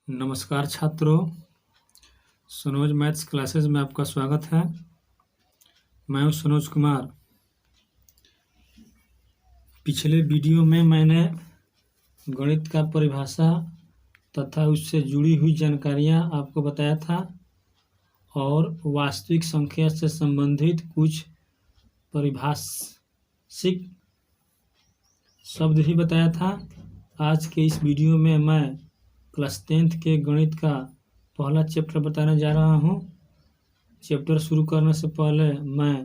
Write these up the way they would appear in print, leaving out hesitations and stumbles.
नमस्कार छात्रों, Sanoj maths classes में आपका स्वागत है। मैं हूं सनोज कुमार। पिछले वीडियो में मैंने गणित का परिभाषा तथा उससे जुड़ी हुई जानकारियां आपको बताया था और वास्तविक संख्या से संबंधित कुछ परिभाषिक शब्द भी बताया था। आज के इस वीडियो में मैं क्लास 10th के गणित का पहला चैप्टर बताने जा रहा हूँ। चैप्टर शुरू करने से पहले मैं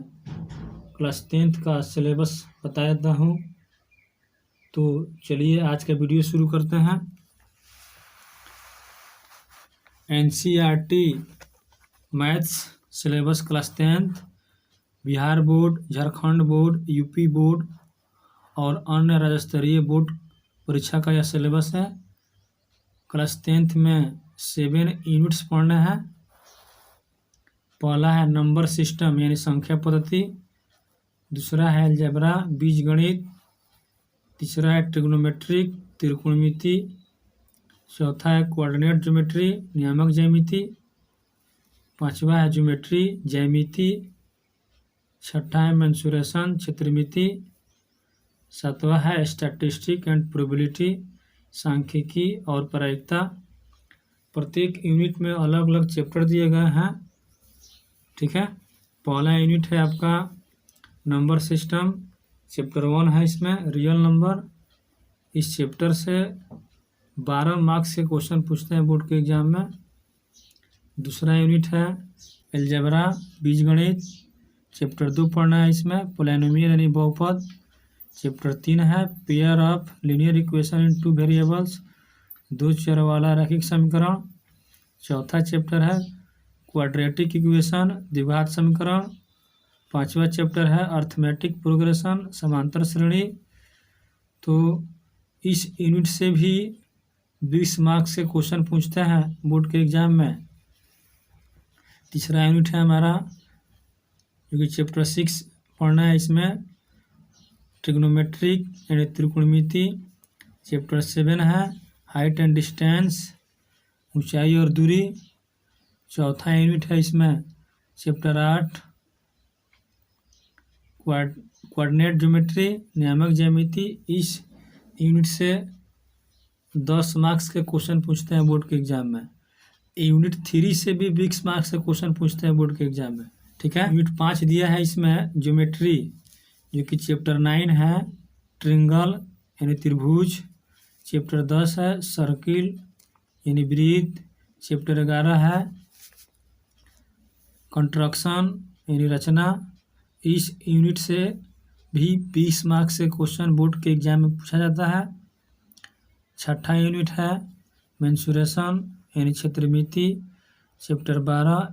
क्लास 10th का सिलेबस बता देता हूँ। तो चलिए आज का वीडियो शुरू करते हैं। NCERT maths syllabus class 10th, Bihar board, Jharkhand board, UP board और अन्य राज्य स्तरीय बोर्ड परीक्षा का यह सिलेबस है। क्लास 10th में 7 यूनिट्स पढ़ना है। पहला है नंबर सिस्टम यानी संख्या पद्धति, दूसरा है अलजेब्रा बीजगणित, तीसरा है ट्रिग्नोमेट्रिक त्रिकोणमिति, चौथा है कोऑर्डिनेट ज्योमेट्री नियामक ज्यामिति, पांचवा है ज्योमेट्री ज्यामिति, छठा है मेंसुरेशन क्षेत्रमिति, सातवां है स्टैटिस्टिक एंड प्रोबेबिलिटी सांख्यिकी और प्रायिकता। प्रत्येक यूनिट में अलग अलग चैप्टर दिए गए हैं। ठीक है, पहला यूनिट है आपका नंबर सिस्टम, चैप्टर 1 है। इसमें रियल नंबर। इस चैप्टर से 12 मार्क्स के क्वेश्चन पूछते हैं बोर्ड के एग्जाम में। दूसरा यूनिट है अलजेब्रा बीजगणित, चैप्टर 2 पढ़ना है। इसमें पोलिनोमियल यानी बहुपद। चैप्टर 3 है pair of linear equation in 2 variables, 2 चर वाला रैखिक समीकरण। चौथा चैप्टर है क्वाड्रेटिक इक्वेशन द्विघात समीकरण। पांचवा चैप्टर है अर्थमेटिक प्रोग्रेशन समांतर श्रेणी। तो इस यूनिट से भी 20 मार्क्स के क्वेश्चन पूछते हैं बोर्ड के एग्जाम में। तीसरा यूनिट है हमारा जो कि चैप्टर 6 पढ़ना है। इसमें ट्रिग्नोमेट्रिक यानी त्रिकोणमिति। चैप्टर 7 है हाइट एंड डिस्टेंस ऊंचाई और दूरी। चौथा यूनिट है इसमें चैप्टर 8 कोऑर्डिनेट ज्योमेट्री नियामक ज्यामिति। इस यूनिट से 10 मार्क्स के क्वेश्चन पूछते हैं बोर्ड के एग्जाम में। यूनिट 3 से भी 20 मार्क्स के क्वेश्चन पूछते हैं बोर्ड के एग्जाम में। ठीक है, यूनिट 5 दिया है इसमें ज्योमेट्री जो कि चैप्टर 9 है ट्रिंगल यानी त्रिभुज। चैप्टर 10 है सर्किल यानी वृत्त। चैप्टर 11 है कंस्ट्रक्शन यानी रचना। इस यूनिट से भी 20 मार्क्स से क्वेश्चन बोर्ड के एग्जाम में पूछा जाता है। छठा यूनिट है मेंसुरेशन यानी क्षेत्रमिति। Chapter 12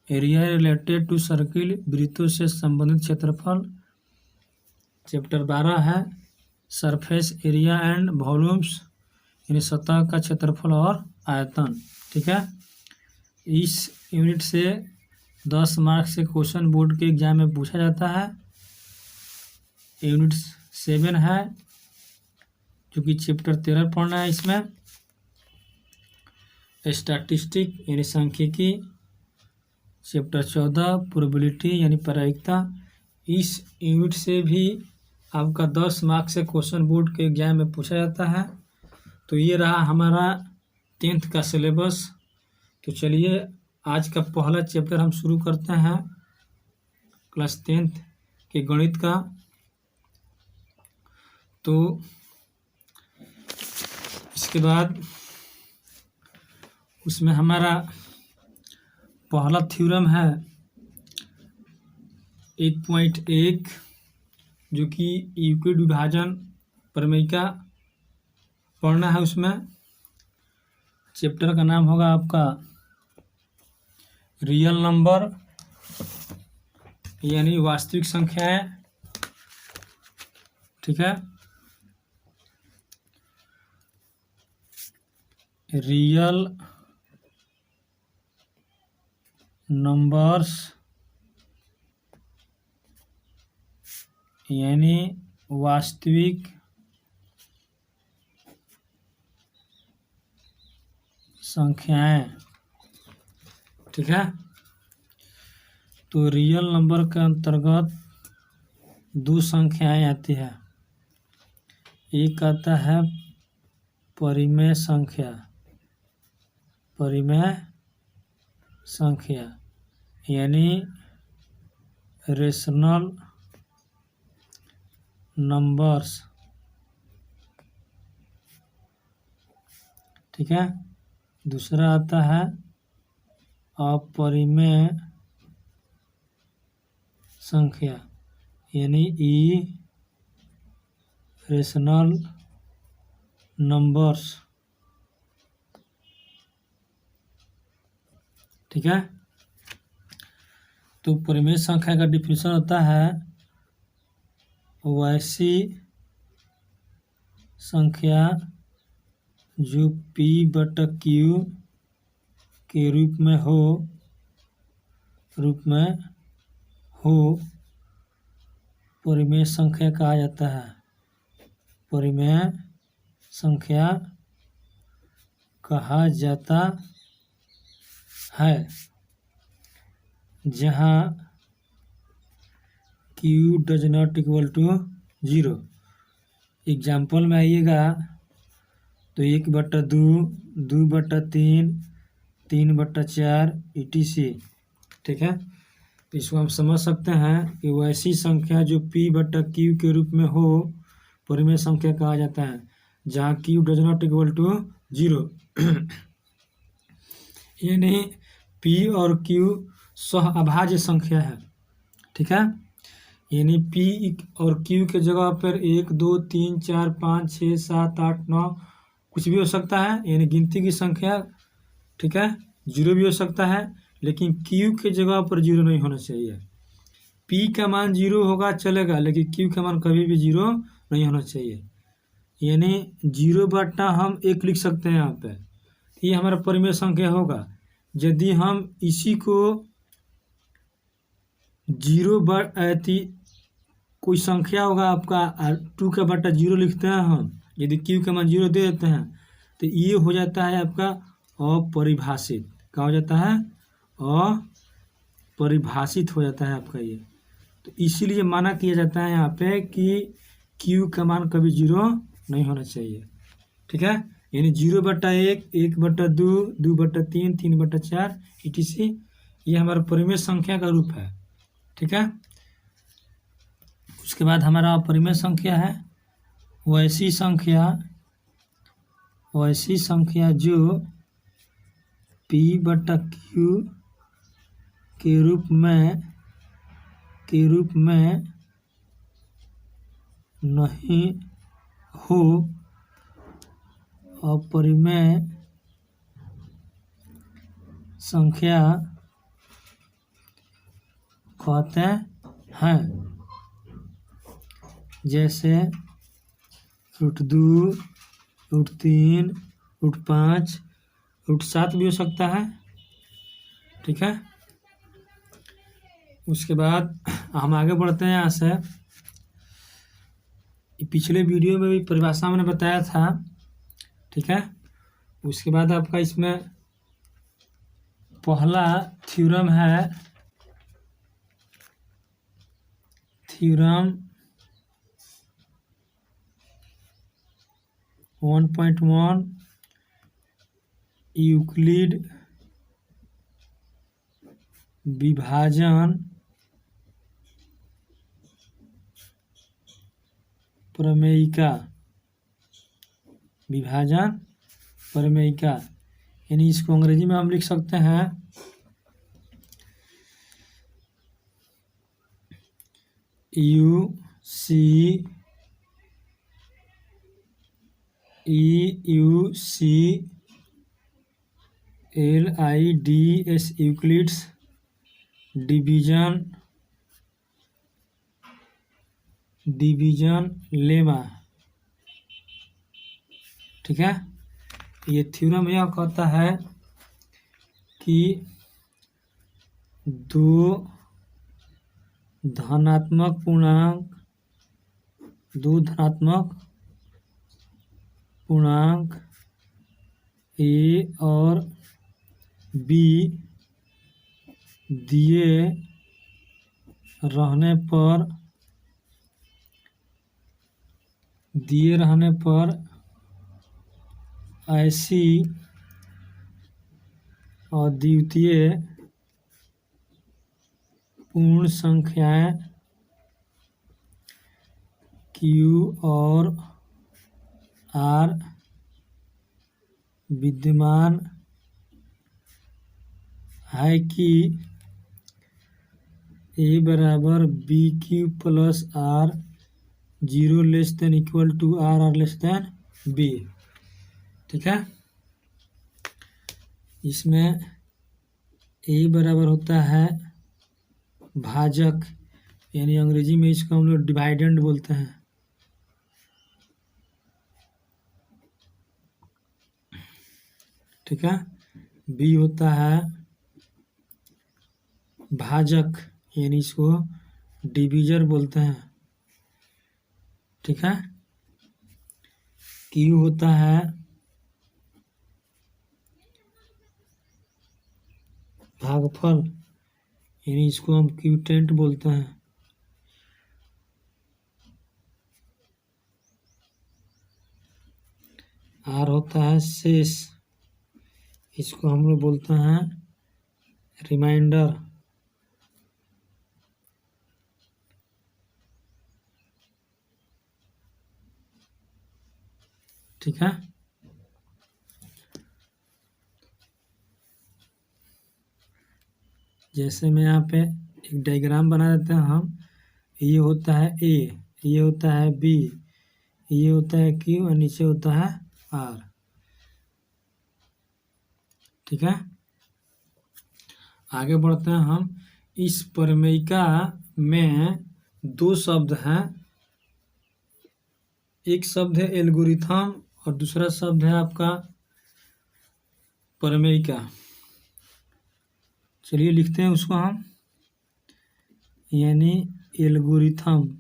area related to circle वृत्तों से संबंधित क्षेत्रफल। चैप्टर 12 है सरफेस एरिया एंड वॉल्यूम्स यानी सतह का क्षेत्रफल और आयतन। ठीक है, इस यूनिट से 10 मार्क्स से क्वेश्चन बोर्ड के एग्जाम में पूछा जाता है। यूनिट 7 है जो कि चैप्टर 13 पढ़ना है। इसमें स्टैटिस्टिक यानी सांख्यिकी। चैप्टर 14 प्रोबेबिलिटी यानी प्रायिकता। इस यूनिट से भी आपका 10 मार्क्स से क्वेश्चन बोर्ड के एग्जाम में पूछा जाता है। तो ये रहा हमारा 10th का सिलेबस। तो चलिए आज का पहला चैप्टर हम शुरू करते हैं क्लास 10th के गणित का। तो इसके बाद उसमें हमारा पहला थ्योरम है 1.1 जो कि यूक्लिड विभाजन प्रमेय का पढ़ना है। उसमें चैप्टर का नाम होगा आपका रियल नंबर यानी वास्तविक संख्याएं। ठीक है, रियल नंबर्स यानी वास्तविक संख्याएं। ठीक है, तो रियल नंबर के अंतर्गत दो संख्याएं आती है। एक आता है परिमेय संख्या, परिमेय संख्या यानी रेशनल नंबर्स। ठीक है, दूसरा आता है अपरिमेय संख्या यानी इरेशनल नंबर्स। ठीक है, तो परिमेय संख्या का डिफिनेशन होता है वैसी संख्या जो P/Q के रूप में हो परिमेय संख्या कहा जाता है। परिमेय संख्या कहा जाता है जहाँ Q does not equal to 0। Example में आइएगा तो 1/2, 2/3, 3/4 etc। ठीक है, तो इसको हम समझ सकते हैं कि वैसी संख्या जो P/Q के रूप में हो परिमेय संख्या कहा जाता है जहाँ Q does not equal to 0। यानी P और Q सहअभाज्य संख्या है। ठीक है, यानी P और Q के जगह पर 1, 2, 3, 4, 5, 6, 7, 8, 9 कुछ भी हो सकता है, यानी गिनती की संख्या। ठीक है, 0 भी हो सकता है, लेकिन Q के जगह पर 0 नहीं होना चाहिए। P का मान 0 होगा चलेगा, लेकिन Q का मान कभी भी 0 नहीं होना चाहिए। यानी 0/1 लिख सकते हैं यहाँ पे, ये हमारा परिमेय संख्या होगा। यदि हम इसी को 0 कोई संख्या होगा आपका 2/0 लिखते हैं हम, यदि Q का मान 0 दे देते हैं तो ये हो जाता है आपका अपरिभाषित। क्या हो जाता है? अपरिभाषित हो जाता है आपका ये। तो इसीलिए माना किया जाता है यहाँ पे कि Q का मान कभी 0 नहीं होना चाहिए। ठीक है, यानी 0/1, 1/2, 2/3, 3/4 etc। ये हमारा परिमेय संख्या का रूप है। ठीक है, उसके बाद हमारा अपरिमेय संख्या है वैसी संख्या जो P/Q के रूप में नहीं हो अपरिमेय संख्या कहते हैं। जैसे √2, √3, √5, √7 भी हो सकता है। ठीक है, उसके बाद हम आगे बढ़ते हैं यहाँ से। पिछले वीडियो में भी परिभाषा मैंने बताया था। ठीक है, उसके बाद आपका इसमें पहला थ्योरम है, थ्योरम 1.1 यूक्लिड विभाजन प्रमेयिका। यानी इसको अंग्रेजी में हम लिख सकते हैं EUCLIDS यूक्लिड्स डिवीजन लेमा। ठीक है, ये थ्योरम यह कहता है कि दो धनात्मक पूर्णांक ए और बी दिए रहने पर ऐसी अद्वितीय पूर्ण संख्याएं क्यू और आर विद्यमान है कि ए बराबर B Q plus R 0 less than equal to R less than B. ठीक है, इसमें ए बराबर होता है भाजक, यानी अंग्रेजी में इसको हम लोग डिवाइडेंड बोलते हैं। ठीक है, बी होता है भाजक, यानी इसको डिवीजर बोलते हैं। ठीक है, क्यू होता है भागफल, यानी इसको हम क्यूटेंट बोलते हैं। आर होता है शेष, इसको हम लोग बोलते हैं रिमाइंडर। ठीक है, जैसे मैं यहाँ पे एक डायग्राम बना देते हैं हम। ये होता है ए, ये होता है बी, ये होता है क्यू और नीचे होता है आर। ठीक है, आगे बढ़ते हैं हम। इस प्रमेयिका में दो शब्द हैं, एक शब्द है एल्गोरिथम और दूसरा शब्द है आपका प्रमेयिका। चलिए लिखते हैं उसको हम, यानी एल्गोरिथम,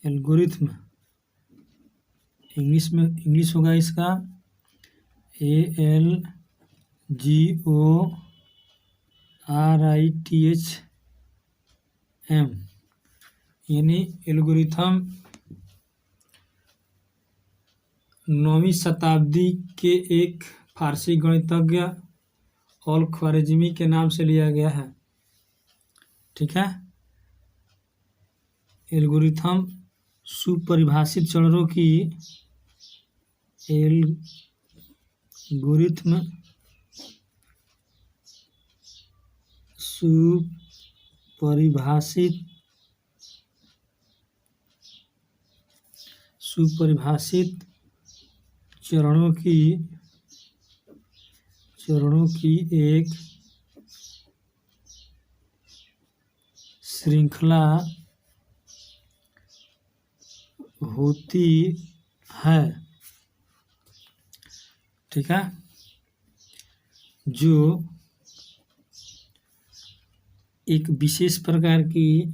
एल्गोरिथम इंग्लिश होगा इसका ALGORITHM, यानी एल्गोरिथम 9वीं शताब्दी के एक फारसी गणितज्ञ अल-ख्वारिज़मी के नाम से लिया गया है। ठीक है, एल्गोरिथम सुपरिभाषित चरों की एल्गोरिथम सुपरिभाषित चरणों की एक श्रृंखला होती है। ठीक है, जो एक विशेष प्रकार की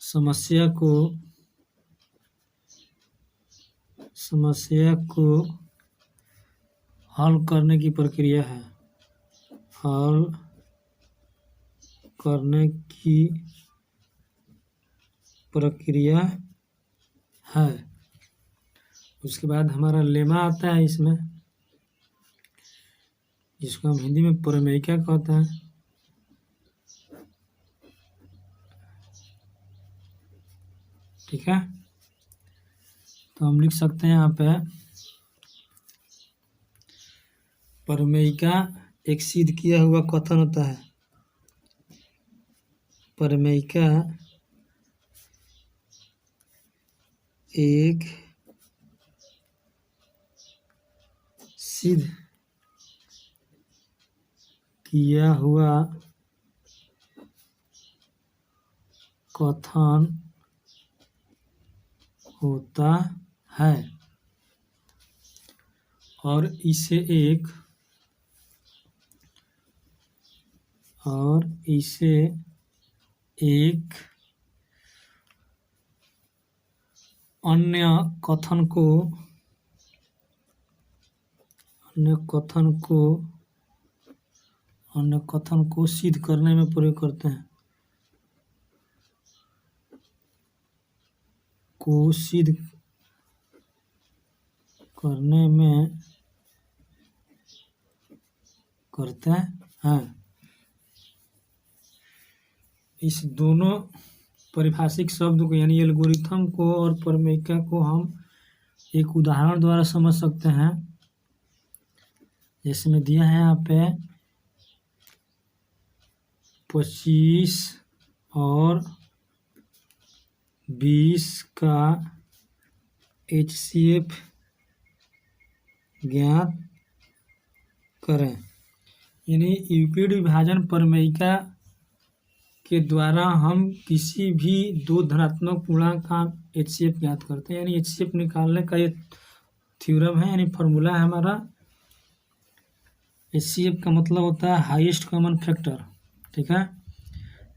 समस्या को हल करने की प्रक्रिया है, उसके बाद हमारा लेमा आता है इसमें, जिसको हम हिंदी में प्रमेयिका कहते हैं। ठीक है, तो हम लिख सकते हैं यहाँ पे प्रमेयिका एक सिद्ध किया हुआ कथन होता है। प्रमेयिका एक सिद्ध किया हुआ कथन होता है और इसे एक और इसे एक अन्य कथन को सिद्ध करने में प्रयोग करते हैं, को सिद्ध करने में करते हैं। इस दोनों परिभाषिक शब्द को यानी एल्गोरिथम को और प्रमेयिका को हम एक उदाहरण द्वारा समझ सकते हैं। जैसे में दिया है यहाँ पे 25 और 20 का HCF ज्ञात करें। यानी यूक्लिड विभाजन प्रमेयिका के द्वारा हम किसी भी दो धनात्मक पूर्णांक का HCF ज्ञात करते हैं। यानी HCF निकालने का ये थ्योरम है, यानी फॉर्मूला है हमारा। HCF का मतलब होता है हाईएस्ट कॉमन फैक्टर, ठीक है।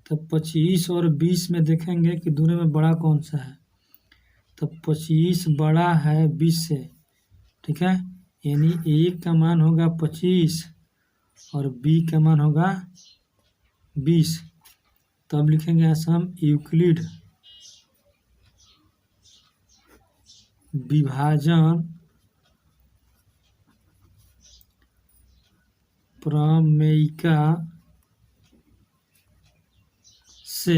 तो 25 और 20 में देखेंगे कि दोनों में बड़ा कौन सा है, तो 25 बड़ा है 20 से, ठीक है। यानी A का मान होगा 25 और B का मान होगा 20। तब लिखेंगे ऐसा हम यूक्लिड विभाजन प्रमेयिका से,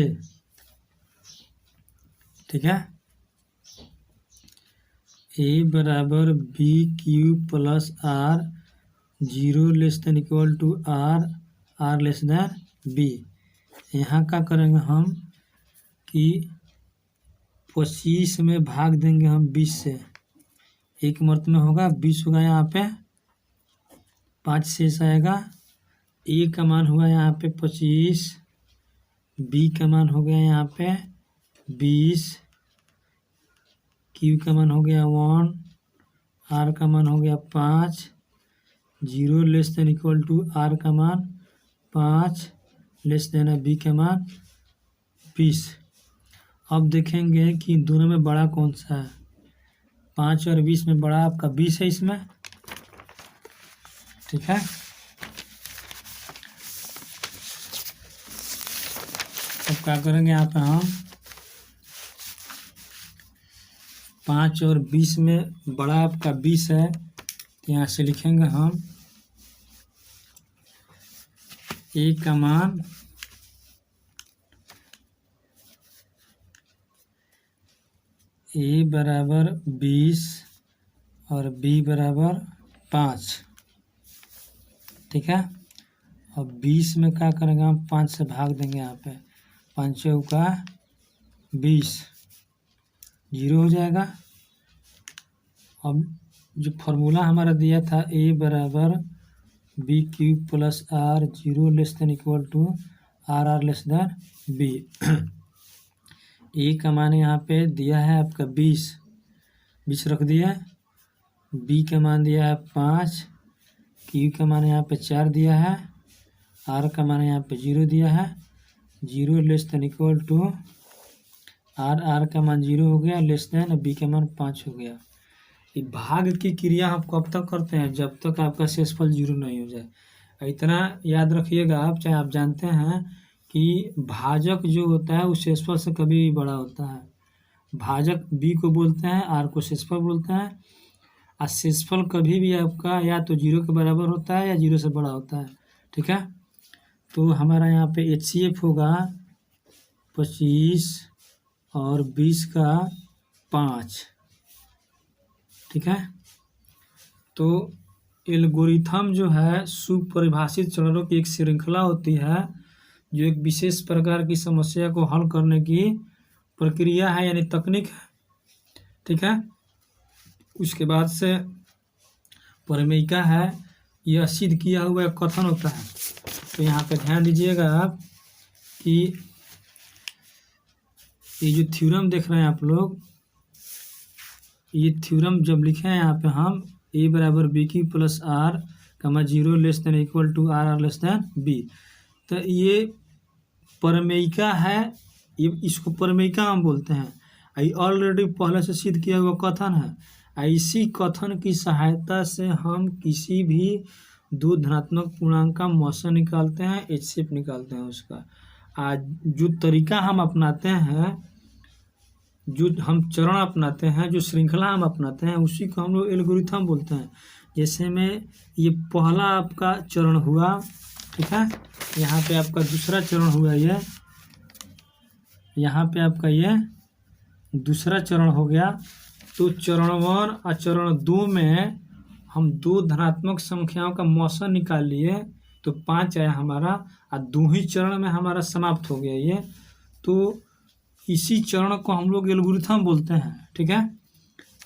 ठीक है। A बराबर B Q plus R 0 less than equal to R less than B। यहाँ क्या करेंगे हम कि 25 में भाग देंगे हम 20 से, एक मर्त में होगा 20 होगा, यहाँ पे 5 शेष आएगा। A का मान हुआ यहाँ पे 25, B का मान हो गया यहाँ पे 20, Q का मान हो गया 1, R का मान हो गया 5, 0 less than equal to R का मान 5 लेस देन है B का मान 20। अब देखेंगे कि दोनों में बड़ा कौन सा है। 5 और 20 में बड़ा आपका 20 है इसमें, ठीक है। अब क्या करेंगे यहाँ पे हम 5 और 20 में बड़ा आपका 20 है, तो यहाँ से लिखेंगे हम A का मान A बराबर 20 और B बराबर 5, ठीक है। अब 20 में क्या करेंगे हम 5 से भाग देंगे, यहाँ पे 5 चौका 20, 0 हो जाएगा। अब जो फॉर्मूला हमारा दिया था A बराबर B cube plus R 0 less than equal to R less than B। A का मान यहाँ पे दिया है आपका 20 रख दिया, B का मान दिया है 5, Q का मान यहाँ पे 4 दिया है, R का मान यहाँ पे 0 दिया है। 0 less than equal to R का मान 0 हो गया, लेस देन B का मान 5 हो गया। ये भाग की क्रिया आप कब तक करते हैं, जब तक आपका शेषफल 0 नहीं हो जाए। इतना याद रखिएगा आप, चाहे आप जानते हैं कि भाजक जो होता है वो शेषफल से कभी भी बड़ा होता है। भाजक B को बोलते हैं, R को शेषफल बोलते हैं, और शेषफल कभी भी आपका या तो 0 के बराबर होता है या 0 से बड़ा होता है, ठीक है। तो हमारा यहाँ पे HCF होगा 25 और 20 का 5, ठीक है। तो एल्गोरिथम जो है सुपरिभाषित चरणों की एक श्रृंखला होती है, जो एक विशेष प्रकार की समस्या को हल करने की प्रक्रिया है, यानी तकनीक है, ठीक है। उसके बाद से प्रमेयिका है, यह सिद्ध किया हुआ एक कथन होता है। तो यहाँ पे ध्यान दीजिएगा आप कि ये जो थ्योरम देख रहे हैं आप लोग, ये थ्योरम जब लिखे हैं यहाँ पे हम A बराबर B Q plus R 0 less than equal to R less than B, तो ये प्रमेयिका है, ये इसको प्रमेयिका हम बोलते हैं। ये ऑलरेडी पहले से सिद्ध किया हुआ कथन है। इसी कथन की सहायता से हम किसी भी दो धनात्मक पूर्णांक का मौसन निकालते हैं, HCF निकालते हैं उसका। आज जो तरीका हम अपनाते हैं, जो हम चरण अपनाते हैं, जो श्रृंखला हम अपनाते हैं, उसी को हम लोग एल्गोरिथम बोलते हैं। जैसे में ये पहला आपका चरण हुआ, ठीक है, यहाँ पे आपका दूसरा चरण हुआ, ये यहाँ पे आपका ये दूसरा चरण हो गया। तो चरण 1 और चरण 2 में हम दो धनात्मक संख्याओं का मौसन निकाल लिए, तो 5 आया हमारा, और 2 ही चरण में हमारा समाप्त हो गया ये। तो इसी चरण को हम लोग एल्गोरिथम बोलते हैं, ठीक है।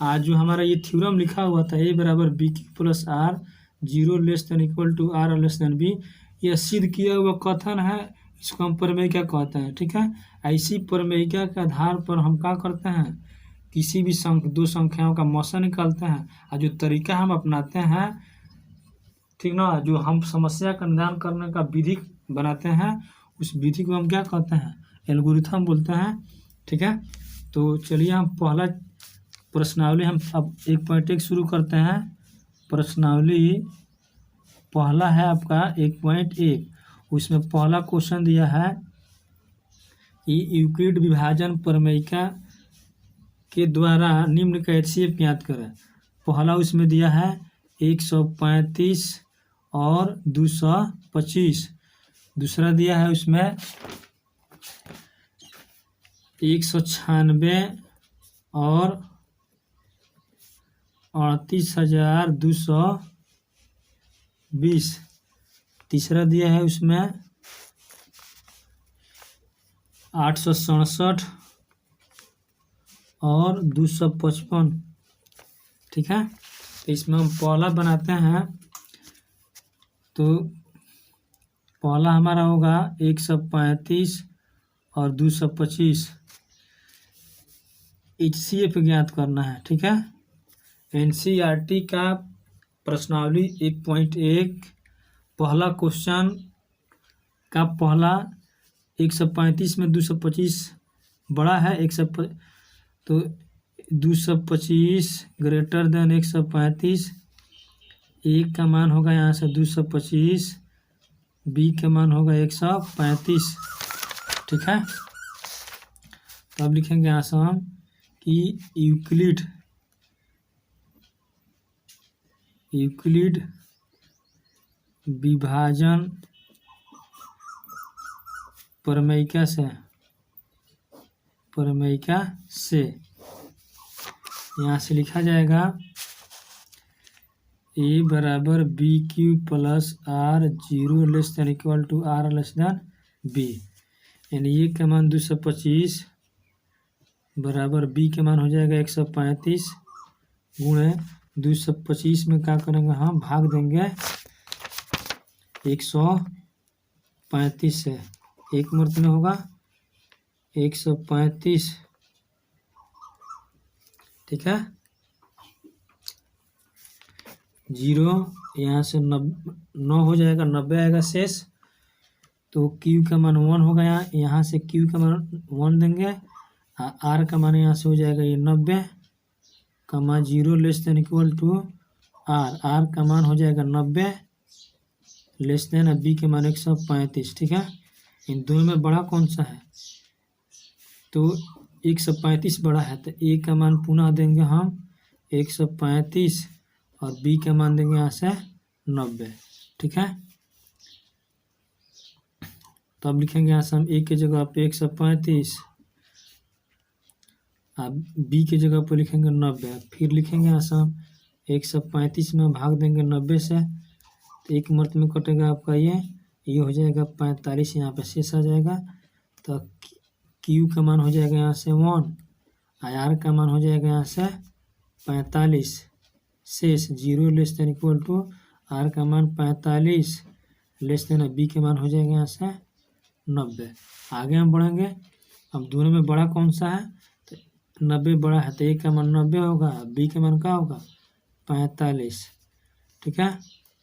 आज जो हमारा ये थ्योरम लिखा हुआ था, A बराबर BQ plus R 0 less than equal to R less than B, यह सिद्ध किया हुआ कथन है, इसको हम प्रमेयिका कहते हैं, ठीक है। ऐसी प्रमेयिका के आधार पर हम क्या करते हैं, किसी भी दो संख्याओं का मौसा निकालते हैं। और जो तरीका हम अपनाते हैं, ठीक ना, जो हम समस्या का निदान करने का विधि बनाते हैं, उस विधि को हम क्या कहते हैं, एल्गोरिथम बोलते हैं, ठीक है। तो चलिए हम पहला प्रश्नावली हम अब 1.1 शुरू करते हैं। प्रश्नावली पहला है आपका 1.1। उसमें पहला क्वेश्चन दिया है कि यूक्लिड विभाजन प्रमेयिका के द्वारा निम्न का HCF ज्ञात करें। पहला उसमें दिया है 135 और 225। दूसरा दिया है उसमें 196 और 38,220। तीसरा दिया है उसमें 867 और 255, ठीक है। तो इसमें हम पहला बनाते हैं। तो पहला हमारा होगा 135 और 225, HCF ज्ञात करना है, ठीक है। NCERT का प्रश्नावली 1.1 पहला क्वेश्चन का पहला 135 में 225 बड़ा है, 150, तो 225 ग्रेटर देन 135, एक का मान होगा यहाँ से 225, B का मान होगा 135, ठीक है। तो अब लिखेंगे यहाँ से हम कि यूक्लिड विभाजन प्रमेयिका से यहाँ से लिखा जाएगा A बराबर BQ plus R 0 less than equal to R less than B। यानी A का मान 225 बराबर B का मान हो जाएगा 135 गुणे 225 में क्या करेंगे, हम भाग देंगे 135 से, एक मूर्त में होगा 135, ठीक है। 0 यहाँ से 9 हो जाएगा, 90 आएगा शेष। तो Q का मान 1 होगा, यहाँ से Q का मान 1 देंगे, R का मान यहाँ से हो जाएगा ये 90, comma 0 less than equal to R का मान हो जाएगा 90 लेस देन B के मान 135, ठीक है। इन दोनों में बड़ा कौन सा है, तो 135 बड़ा है, तो A का मान पुनः देंगे हम 135 और B का मान देंगे यहाँ से 90, ठीक है। तो अब लिखेंगे यहाँ से हम A की जगह पे 135, अब B की जगह पर लिखेंगे 90, फिर लिखेंगे यहाँ से हम 135 में भाग देंगे 90 से, तो एक मर्त में कटेगा आपका ये हो जाएगा 45, यहाँ पे शेष आ जाएगा। तो Q का मान हो जाएगा यहाँ से 1, R का मान हो जाएगा यहाँ से 45, शेष 0 less than equal to R का मान 45 लेस देन B के मान हो जाएगा यहाँ से 90। आगे हम बढ़ेंगे, अब दोनों में बड़ा कौन सा है, तो 90 बड़ा है, तो A का मान 90 होगा, B का मान क्या होगा 45, ठीक है।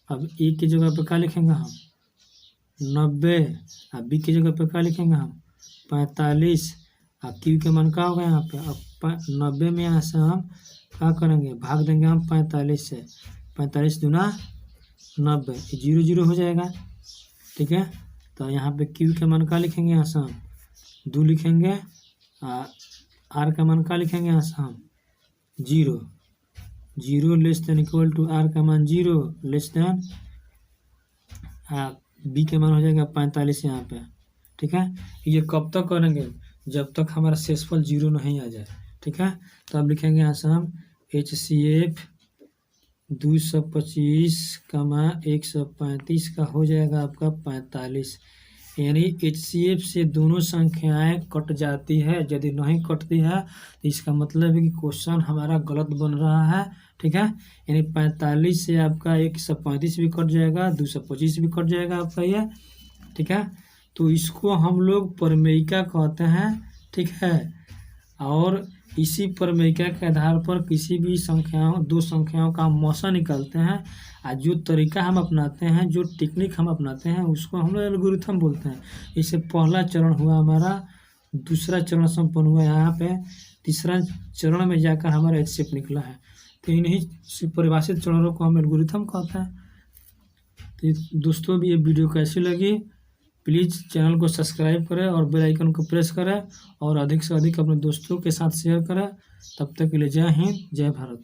अब A की जगह पे क्या लिखेंगे हम 90। अब बी की जगह पे क्या लिखेंगे हम 45। अब क्यू के मान क्या होगा यहाँ पे, अब 90 में यहाँ से हम क्या करेंगे, भाग देंगे हम 45 से, 45 दूना 90, 0 0 हो जाएगा। ठीक है, तो यहाँ पे क्यू के मान क्या लिखेंगे, यहाँ से हम 2 लिखेंगे, आर का मान क्या लिखेंगे, यहाँ से हम 0, 0 less than equal to R का मान 0 लेस देन बी के मान हो जाएगा 45 यहाँ पे। ठीक है, ये कब तक करेंगे, जब तक हमारा शेषफल 0 नहीं आ जाए। ठीक है, तो अब लिखेंगे यहाँ से हम HCF 225, 135 का हो जाएगा आपका 45। यानी HCF से दोनों संख्याएं कट जाती है। यदि नहीं कटती है तो इसका मतलब है कि क्वेश्चन हमारा गलत बन रहा है। ठीक है, यानी 45 से आपका 135 भी कट जाएगा, 225 भी कट जाएगा आपका ये। ठीक है, तो इसको हम लोग प्रमेयिका कहते हैं। ठीक है, और इसी प्रमेयिका के आधार पर किसी भी दो संख्याओं का हम मौसा निकालते हैं। और जो तरीका हम अपनाते हैं, जो टेक्निक हम अपनाते हैं, उसको हम लोग एल्गोरिथम बोलते हैं। इससे पहला चरण हुआ हमारा, दूसरा चरण संपन्न हुआ, यहाँ पे तीसरा चरण में जाकर हमारा HCF निकला है। तो इन्हीं परिभाषित चरणों को हम एल्गोरिथम कहते हैं। तो दोस्तों भी ये वीडियो कैसी लगी, प्लीज़ चैनल को सब्सक्राइब करें और बेल आइकन को प्रेस करें और अधिक से अधिक अपने दोस्तों के साथ शेयर करें। तब तक के लिए जय हिंद, जय भारत।